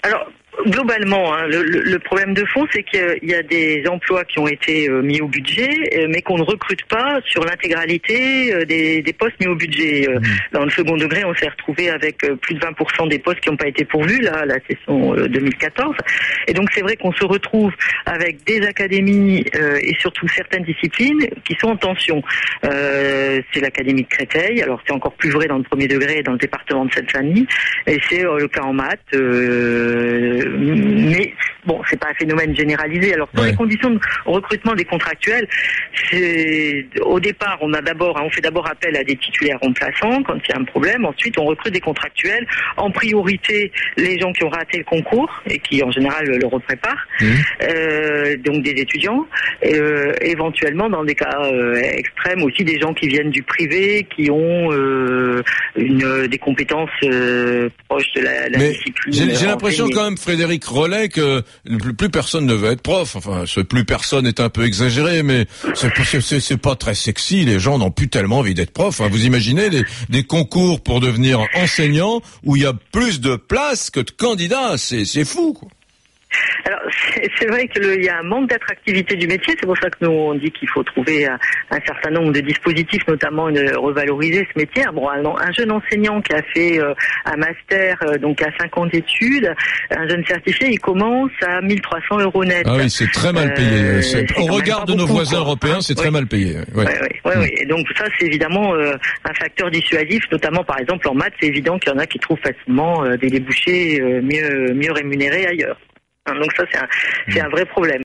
Alors, globalement, le problème de fond, c'est qu'il y a des emplois qui ont été mis au budget, mais qu'on ne recrute pas sur l'intégralité des postes mis au budget. Dans le second degré, on s'est retrouvé avec plus de 20% des postes qui n'ont pas été pourvus, là, la session 2014. Et donc, c'est vrai qu'on se retrouve avec des académies et surtout certaines disciplines qui sont en tension. C'est l'académie de Créteil, alors c'est encore plus vrai dans le premier degré dans le département de Seine-Saint-Denis, et c'est le cas en maths. Mais bon, c'est pas un phénomène généralisé. Alors sur les conditions de recrutement des contractuels, au départ, on fait d'abord appel à des titulaires remplaçants quand il y a un problème. Ensuite, on recrute des contractuels. En priorité, les gens qui ont raté le concours et qui en général le repréparent, donc des étudiants. Éventuellement, dans des cas extrêmes aussi, des gens qui viennent du privé, qui ont des compétences proches de la discipline. J'ai l'impression quand même, Frédéric Rollet, que plus personne ne veut être prof. Enfin, ce plus personne est un peu exagéré, mais c'est pas très sexy. Les gens n'ont plus tellement envie d'être prof. Vous imaginez des concours pour devenir enseignant où il y a plus de places que de candidats. C'est fou, quoi. Alors, c'est vrai qu'il y a un manque d'attractivité du métier. C'est pour ça que nous, on dit qu'il faut trouver un certain nombre de dispositifs, notamment de revaloriser ce métier. Bon, un jeune enseignant qui a fait un master, donc à 5 ans d'études, un jeune certifié, il commence à 1 300 € net. Ah oui, c'est très mal payé. Au regard de nos voisins européens, c'est très mal payé. Oui. Et donc ça, c'est évidemment un facteur dissuasif, notamment par exemple en maths. C'est évident qu'il y en a qui trouvent facilement des débouchés mieux rémunérés ailleurs. Donc ça, c'est un vrai problème.